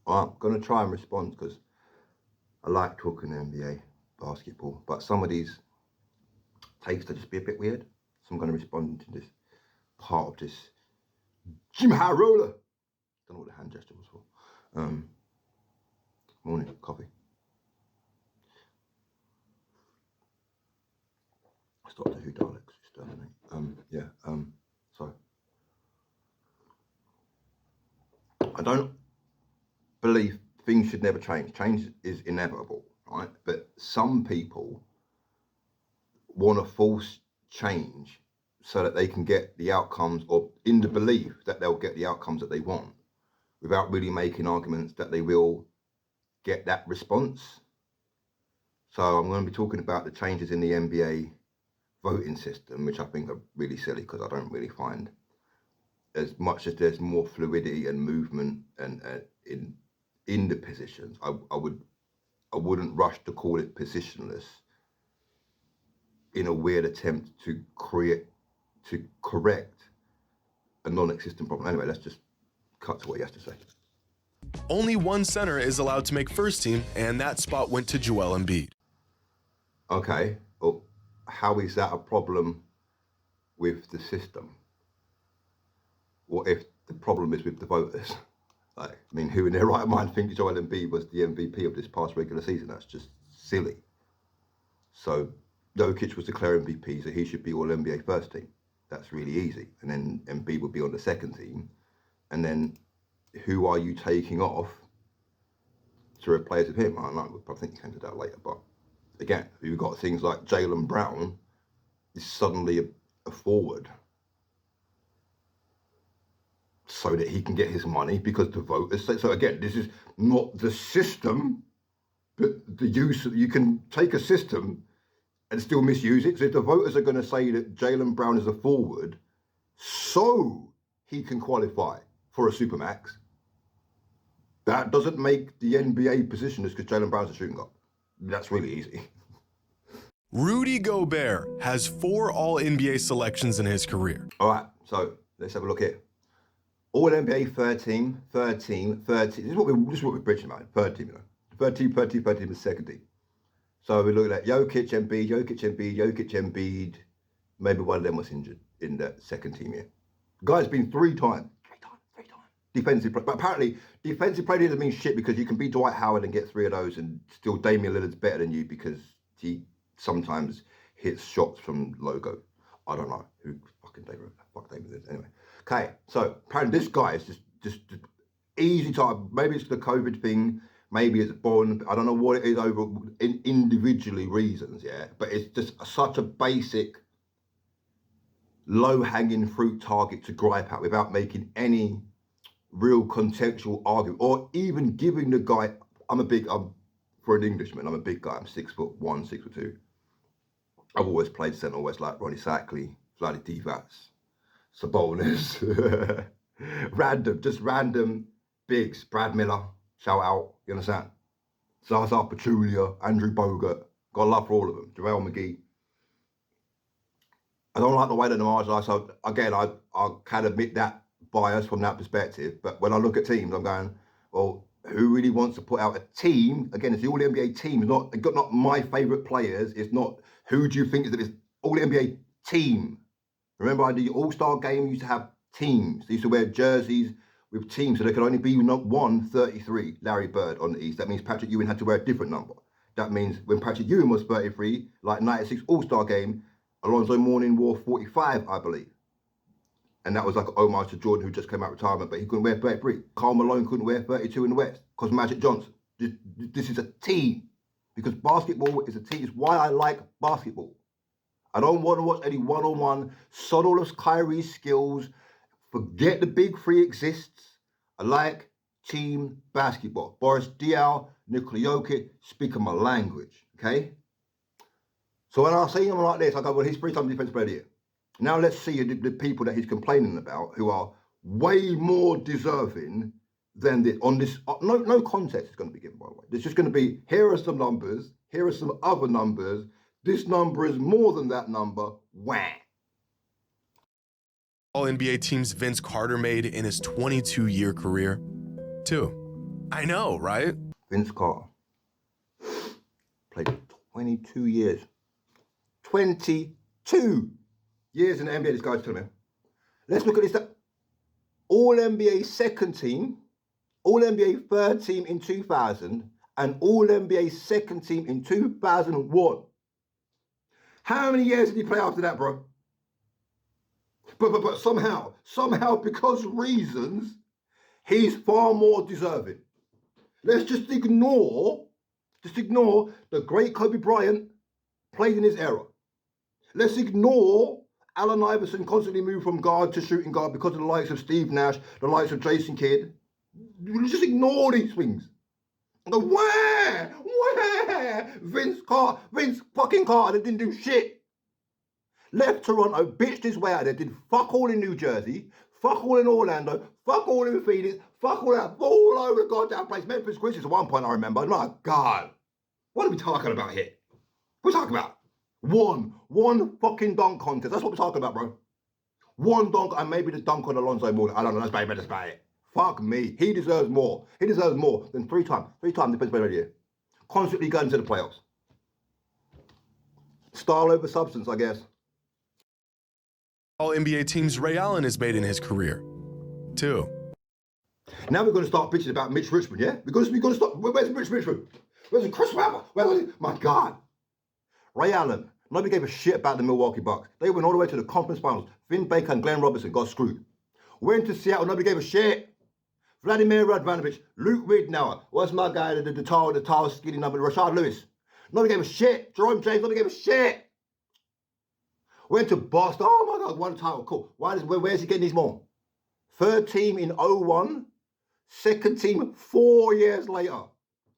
I'm going to try and respond because I like talking NBA basketball, but some of these takes to just be a bit weird. So I'm going to respond to this part of this JxmyHighroller. Don't know what the hand gesture was for. Morning, coffee. Stop the Who Daleks, exterminate. So I don't believe things should never change. Change is inevitable, right? But some people want to force change so that they can get the outcomes, or in the belief that they'll get the outcomes that they want, without really making arguments that they will get that response. So I'm going to be talking about the changes in the NBA voting system, which I think are really silly because I don't really find, as much as there's more fluidity and movement and in the positions, I wouldn't rush to call it positionless in a weird attempt to correct a non-existent problem. Anyway, let's just cut to what he has to say. Only one center is allowed to make first team, and that spot went to Joel Embiid. Okay, well, how is that a problem with the system? What if the problem is with the voters? Like, I mean, who in their right mind thinks Joel Embiid was the MVP of this past regular season? That's just silly. So Jokic was declared MVP, so he should be all NBA first team. That's really easy. And then Embiid would be on the second team. And then who are you taking off to replace with him? I don't know, I think you can do that later. But again, you've got things like Jaylen Brown is suddenly a forward so that he can get his money because the voters say so. Again, this is not the system, but the use. You can take a system and still misuse it. So if the voters are going to say that Jaylen Brown is a forward, so he can qualify for a Supermax, that doesn't make the NBA positionless because Jaylen Brown's a shooting guard. That's really easy. Rudy Gobert has 4 All-NBA selections in his career. All right, so let's have a look here. All-NBA third team. This is what we're bridging about. Third team, Third team is second team. So we're looking at Jokic, Embiid. Maybe one of them was injured in the second team here. Guy's been three times. Defensive play. But apparently, defensive play doesn't mean shit because you can be Dwight Howard and get 3 of those and still Damian Lillard's better than you because he sometimes hits shots from logo. I don't know who fuck Damian is. Anyway. Okay, so apparently this guy is just easy type. Maybe it's the COVID thing. Maybe it's born. I don't know what it is over individually reasons, yeah. But it's just such a basic, low-hanging fruit target to gripe at without making any real contextual argument or even giving the guy. For an Englishman, I'm a big guy. I'm 6'1", 6'2". I've always played centre, always like Ronnie Sackley, Vlade Divac, Sabonis, random bigs. Brad Miller, shout out, you understand? Zaza Pachulia, Andrew Bogut, got love for all of them. JaVale McGee. I don't like the way that the marginalised. So again, I can admit that bias from that perspective. But when I look at teams, I'm going, well, who really wants to put out a team? Again, it's the All-NBA team. It's not my favourite players. It's not who do you think is that it's All-NBA team. Remember, the All-Star game used to have teams. They used to wear jerseys with teams, so there could only be not one 33, Larry Bird on the East. That means Patrick Ewing had to wear a different number. That means when Patrick Ewing was 33, like 96 All-Star game, Alonzo Mourning wore 45, I believe. And that was like an homage to Jordan, who just came out of retirement, but he couldn't wear 33. Karl Malone couldn't wear 32 in the West because Magic Johnson. This is a team. Because basketball is a team. It's why I like basketball. I don't want to watch any one-on-one, sod all of Kyrie's skills, forget the big three exists. I like team basketball. Boris Diaw, Nikola Jokic, speaking my language, okay? So when I see him like this, I go, well, he's 3-time defensive player of the year. Now let's see the people that he's complaining about who are way more deserving than this. On this, no context is going to be given, by the way. There's just going to be, here are some numbers, here are some other numbers. This number is more than that number. Wah. All NBA teams Vince Carter made in his 22-year career? 2. I know, right? Vince Carter played 22 years. 22 years in the NBA, this guy's telling me. Let's look at this. All-NBA second team, All-NBA third team in 2000, and All-NBA second team in 2001. How many years did he play after that, bro? But somehow, because reasons, he's far more deserving. Let's just ignore the great Kobe Bryant played in his era. Let's ignore Allen Iverson constantly moved from guard to shooting guard because of the likes of Steve Nash, the likes of Jason Kidd. Just ignore these things. And go, where? Vince fucking Carter didn't do shit. Left Toronto, bitched his way out there, did fuck all in New Jersey, fuck all in Orlando, fuck all in Phoenix, fuck all out, all over the goddamn place. Memphis Grizzlies at one point, I remember. My God, what are we talking about here? What are we talking about? One fucking dunk contest. That's what we're talking about, bro. One dunk, and maybe the dunk on Alonzo Mourning. I don't know, that's about it. Fuck me. He deserves more. He deserves more than three-time defensive player of the year. Constantly going to the playoffs. Style over substance, I guess. All NBA teams Ray Allen has made in his career, too. Now we're going to start bitching about Mitch Richmond, yeah? We're going to stop. Where's Mitch Richmond? Where's Chris Webber? Where's he? My God. Ray Allen. Nobody gave a shit about the Milwaukee Bucks. They went all the way to the conference finals. Vin Baker and Glenn Robinson got screwed. Went to Seattle. Nobody gave a shit. Vladimir Radvanovich, Luke Ridnour. What's my guy? The tall, skinny number. Rashard Lewis. Nobody gave a shit. Jerome James. Nobody gave a shit. Went to Boston. Oh my God, one title. Cool. Where's he getting these more? Third team in 01. Second team 4 years later.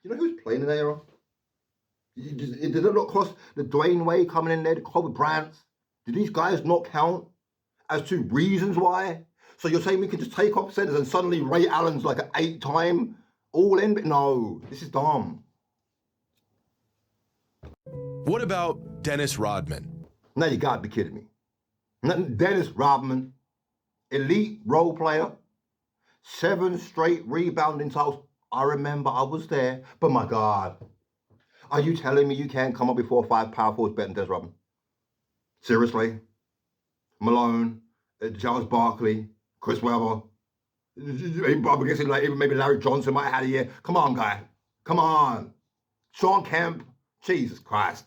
You know who's playing in that era? Did it not cross the Dwayne Wade coming in there, the Kobe Bryants? Did these guys not count as to reasons why? So you're saying we can just take off centers and suddenly Ray Allen's like an 8-time All-NBA? No, this is dumb. What about Dennis Rodman? Now you gotta be kidding me. Dennis Rodman, elite role player, 7 straight rebounding titles. I remember I was there, but my God. Are you telling me you can't come up with 4 or 5 power forwards better than Dennis Rodman? Seriously? Malone, Charles Barkley, Chris Webber. I'm guessing like even maybe Larry Johnson might have had a year. Come on, guy. Come on. Sean Kemp. Jesus Christ.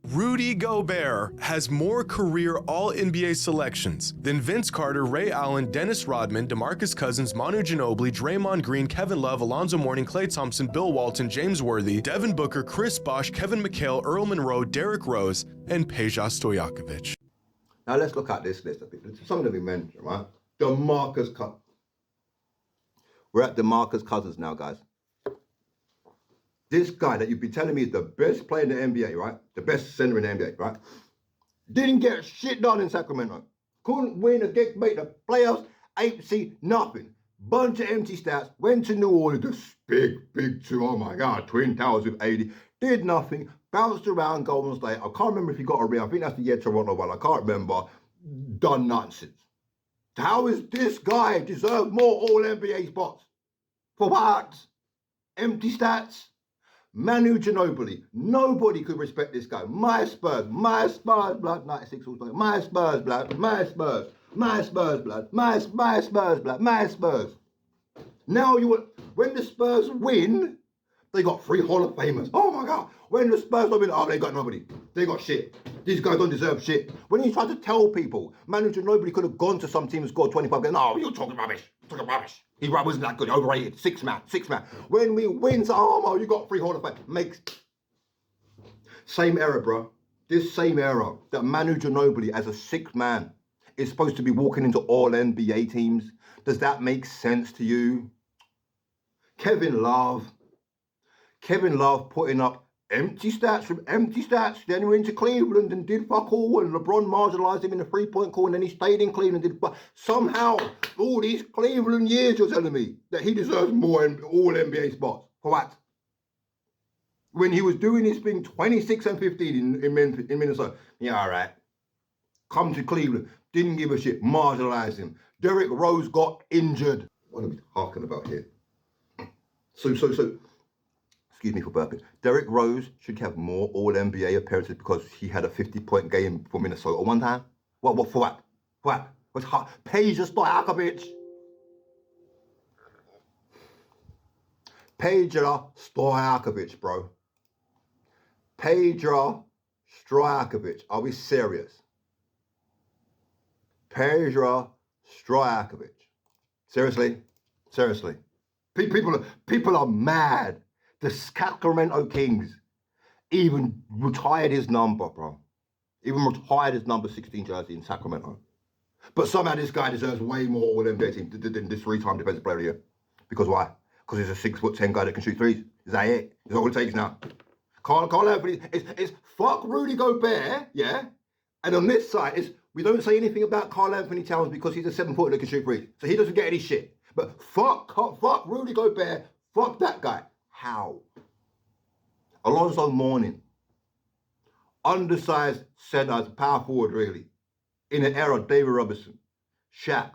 Rudy Gobert has more career All-NBA selections than Vince Carter, Ray Allen, Dennis Rodman, DeMarcus Cousins, Manu Ginobili, Draymond Green, Kevin Love, Alonzo Mourning, Klay Thompson, Bill Walton, James Worthy, Devin Booker, Chris Bosh, Kevin McHale, Earl Monroe, Derrick Rose, and Peja Stojakovic. Now let's look at this list. Some of them we mentioned, right? DeMarcus Cousins. We're at DeMarcus Cousins now, guys. This guy that you've been telling me is the best player in the NBA, right? The best center in the NBA, right? Didn't get shit done in Sacramento. Couldn't win against, make the playoffs, ain't see nothing. Bunch of empty stats. Went to New Orleans, this big 2, oh my God, Twin Towers with 80. Did nothing, bounced around Golden State. I can't remember if he got a ring. I think that's the year Toronto won. I can't remember. Done nonsense. How is this guy deserve more All-NBA spots? For what? Empty stats? Manu Ginobili. Nobody could respect this guy. My Spurs blood. 96 all-time. My Spurs blood. My Spurs blood. My Spurs blood. My Spurs. Now when the Spurs win, they got 3 Hall of Famers. Oh my God. When the Spurs don't win, oh, they got nobody. They got shit. These guys don't deserve shit. When you try to tell people, Manu Ginobili could have gone to some team and scored 25 games. No, you're talking rubbish. He wasn't that good. Overrated. 6 man. When we win, so, oh, you got 3 Hall of Fame. Same era, bro. This same era that Manu Ginobili as a 6th man is supposed to be walking into all NBA teams. Does that make sense to you? Kevin Love putting up empty stats. Then he went to Cleveland and did fuck all, and LeBron marginalized him in the 3-point corner, and then he stayed in Cleveland and did somehow all these Cleveland years you're telling me that he deserves more all NBA spots. For what? When he was doing his thing 26 and 15 in Minnesota. Yeah, all right. Come to Cleveland, didn't give a shit, marginalized him. Derrick Rose got injured. What are we talking about here? So, excuse me for burping. Derrick Rose should have more All-NBA appearances because he had a 50-point game for Minnesota one time. What for what? What? What's hot? Peja Stojakovic. Peja Stojakovic, bro. Peja Stojakovic. Are we serious? Peja Stojakovic. Seriously? Seriously. People are mad. The Sacramento Kings even retired his number, bro. Even retired his number 16 jersey in Sacramento. But somehow this guy deserves way more All-NBA team than this 3-time defensive player of the year. Because why? Because he's a 6'10" guy that can shoot threes. Is that it? Is that all it takes now? Carl Anthony, it's fuck Rudy Gobert, yeah? And on this side, we don't say anything about Carl Anthony Towns because he's a 7-footer that can shoot threes. So he doesn't get any shit. But fuck Rudy Gobert, fuck that guy. How? Alonzo Mourning, undersized centre, power forward really. In the era of David Robinson, Shaq,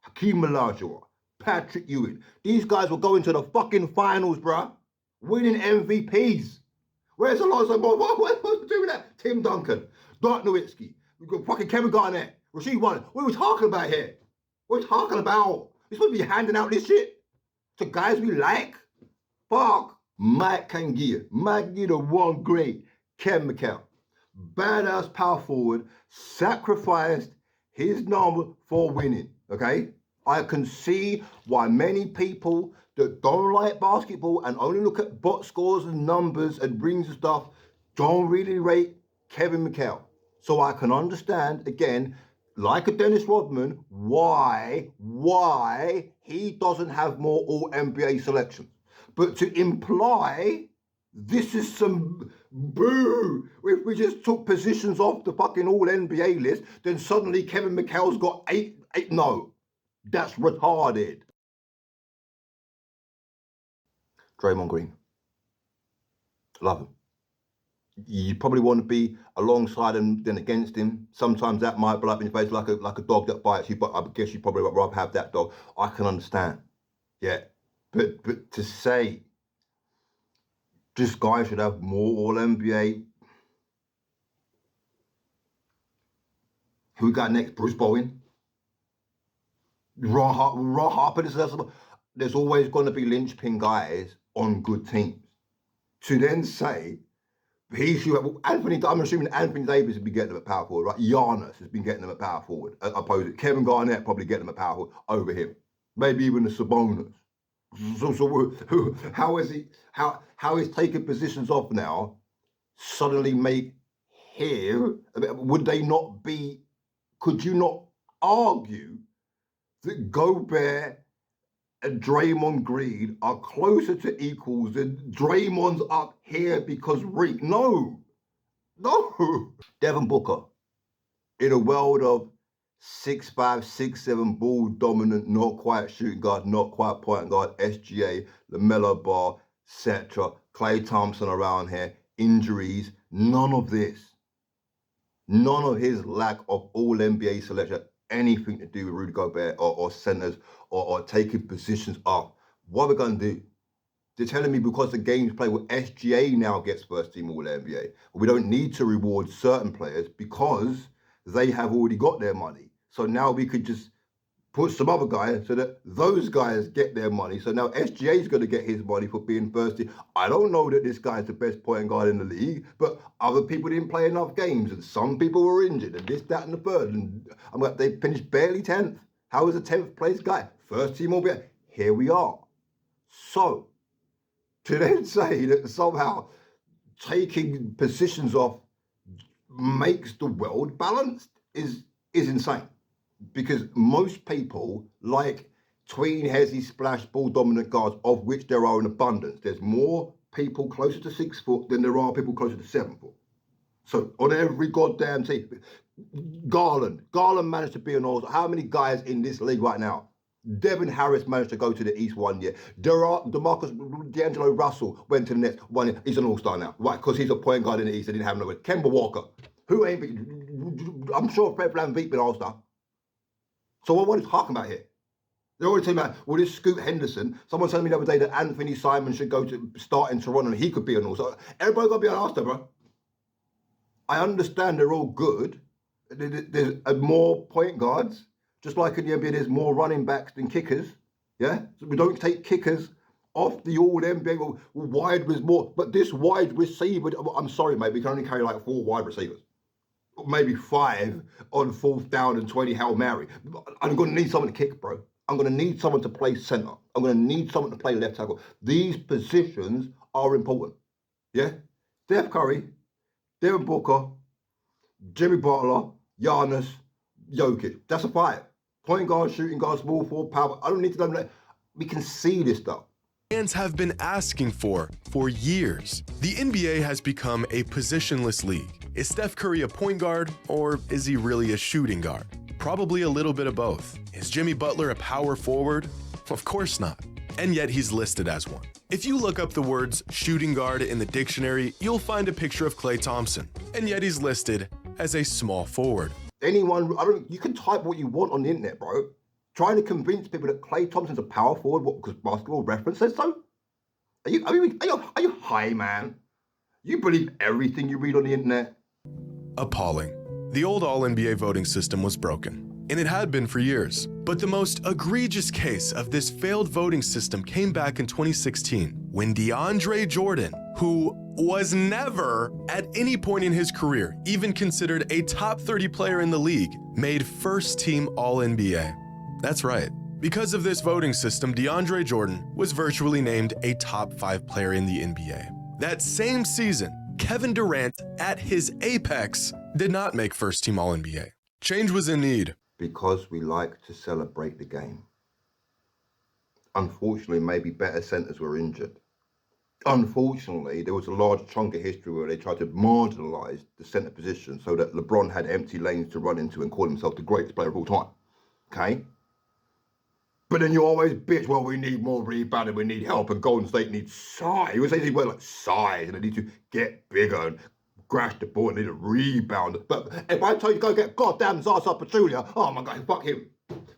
Hakeem Olajuwon, Patrick Ewing. These guys were going to the fucking finals, bruh. Winning MVPs. Where's Alonzo Mourning? What was doing that? Tim Duncan, Dirk Nowitzki, we've got fucking Kevin Garnett, Rasheed Wallace. What are we talking about here? What are we talking about? We're supposed to be handing out this shit to guys we like? Fuck. Mike Kangia, the one great, Ken McHale. Badass power forward, sacrificed his number for winning, okay? I can see why many people that don't like basketball and only look at box scores and numbers and rings and stuff don't really rate Kevin McHale. So I can understand, again, like a Dennis Rodman, why he doesn't have more All-NBA selections. But to imply this is some boo, if we just took positions off the fucking All-NBA list, then suddenly Kevin McHale's got eight. No, that's retarded. Draymond Green. Love him. You probably want to be alongside him than against him. Sometimes that might blow up in your face like a dog that bites you, but I guess you probably would rather have that dog. I can understand. Yeah. But to say this guy should have more All-NBA. Who we got next? Bruce Bowen? Ron Harper? There's always going to be linchpin guys on good teams. To then say he should have, I'm assuming Anthony Davis has been getting them at power forward, right? Giannis has been getting them at power forward. Opposite Kevin Garnett probably getting them at power forward over him. Maybe even the Sabonis. So how is taking positions off now suddenly make him? Would they not be? Could you not argue that Gobert and Draymond Green are closer to equals than Draymond's up here because Reek? No. Devin Booker, in a world of 6'5", 6'7", ball dominant, not quite shooting guard, not quite point guard, SGA, LaMelo Ball, etc. Klay Thompson around here, injuries, none of this. None of his lack of All-NBA selection, anything to do with Rudy Gobert or centers or taking positions up. What are we going to do? They're telling me because the game's played with SGA now gets first team All-NBA. We don't need to reward certain players because they have already got their money. So now we could just put some other guys so that those guys get their money. So now SGA is going to get his money for being first team. I don't know that this guy's the best point guard in the league, but other people didn't play enough games and some people were injured and this, that, and the third. And they finished barely 10th. How is a 10th place guy? First team All-NBA. Here we are. So to then say that somehow taking positions off makes the world balanced is insane. Because most people like tween, hezzy, splash, ball dominant guards, of which there are an abundance. There's more people closer to 6 foot than there are people closer to 7 foot. So on every goddamn team, Garland managed to be an all-star. How many guys in this league right now? Devin Harris managed to go to the East 1 year. D'Angelo Russell went to the Nets 1 year. He's an all-star now. Why? Because he's a point guard in the East. They didn't have no. Kemba Walker, who ain't been, I'm sure Fred VanVleet been all-star. So what are you talking about here? They're already talking about, well, this Scoot Henderson. Someone told me the other day that Anthony Simon should go to start in Toronto and he could be an all-star. Everybody got to be an all-star, bro. I understand they're all good. There's more point guards. Just like in the NBA, there's more running backs than kickers. Yeah? So we don't take kickers off the all-NBA. Well, wide was more. But this wide receiver, I'm sorry, mate, we can only carry like 4 wide receivers. Maybe 5 on 4th down and 20 Hail Mary. I'm going to need someone to kick, bro. I'm going to need someone to play center. I'm going to need someone to play left tackle. These positions are important. Yeah? Steph Curry, Devin Booker, Jimmy Butler, Giannis, Jokic. That's a 5. Point guard, shooting guard, small forward, power. I don't need to know that. We can see this stuff. Fans have been asking for years. The NBA has become a positionless league. Is Steph Curry a point guard, or is he really a shooting guard? Probably a little bit of both. Is Jimmy Butler a power forward? Of course not. And yet he's listed as one. If you look up the words shooting guard in the dictionary, you'll find a picture of Klay Thompson. And yet he's listed as a small forward. You can type what you want on the internet, bro. Trying to convince people that Klay Thompson's a power forward, because Basketball Reference says so? Are you high, man? You believe everything you read on the internet? Appalling. The old All-NBA voting system was broken, and it had been for years. But the most egregious case of this failed voting system came back in 2016, when DeAndre Jordan, who was never, at any point in his career, even considered a top 30 player in the league, made first-team All-NBA. That's right. Because of this voting system, DeAndre Jordan was virtually named a top 5 player in the NBA. That same season, Kevin Durant, at his apex, did not make first-team All-NBA. Change was in need. Because we like to celebrate the game. Unfortunately, maybe better centers were injured. Unfortunately, there was a large chunk of history where they tried to marginalize the center position so that LeBron had empty lanes to run into and call himself the greatest player of all time. Okay? But then you always bitch, well, we need more rebounding, we need help, and Golden State needs size. You would say these words like size, and they need to get bigger and crash the ball and need a rebound. But if I tell you to go get goddamn Zaza Pachulia, oh my God, fuck him.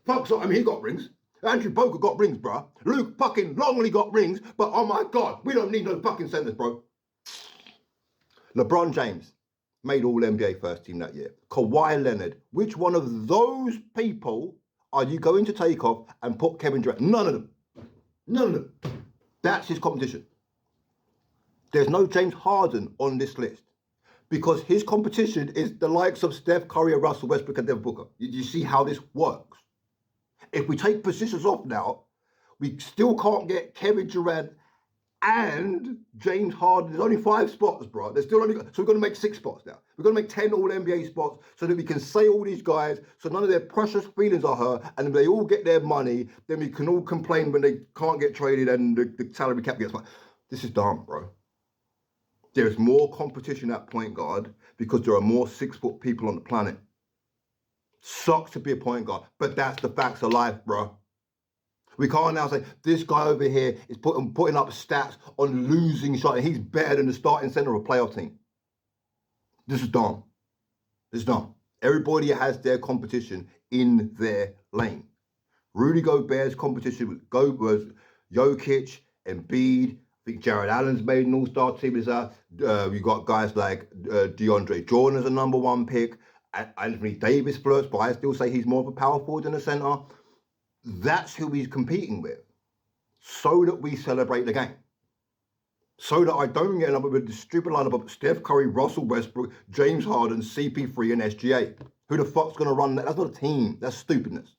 Fuck, so, I mean, he got rings. Andrew Bogut got rings, bruh. Luke fucking Longley got rings, but oh my God, we don't need no fucking centers, bro. LeBron James made All-NBA first team that year. Kawhi Leonard, which one of those people are you going to take off and put Kevin Durant? None of them. None of them. That's his competition. There's no James Harden on this list because his competition is the likes of Steph Curry, Russell Westbrook, and Devin Booker. You see how this works? If we take positions off now, we still can't get Kevin Durant and James Harden. There's only 5 spots, bro. There's still only, so we're going to make 6 spots now. We're going to make 10 All-NBA spots so that we can say all these guys, so none of their precious feelings are hurt, and if they all get their money, then we can all complain when they can't get traded and the salary cap gets fine. This is dumb, bro. There's more competition at point guard because there are more 6-foot people on the planet. Sucks to be a point guard, but that's the facts of life, bro. We can't now say, this guy over here is putting up stats on losing shots, and he's better than the starting center of a playoff team. This is dumb. This is dumb. Everybody has their competition in their lane. Rudy Gobert's competition was Jokic, Embiid. I think Jared Allen's made an all-star team. You got guys like DeAndre Jordan as a number 1 pick. Anthony Davis flirts, but I still say he's more of a power forward than a center. That's who he's competing with, so that we celebrate the game. So that I don't get up with the stupid lineup of Steph Curry, Russell Westbrook, James Harden, CP3, and SGA. Who the fuck's going to run that? That's not a team. That's stupidness.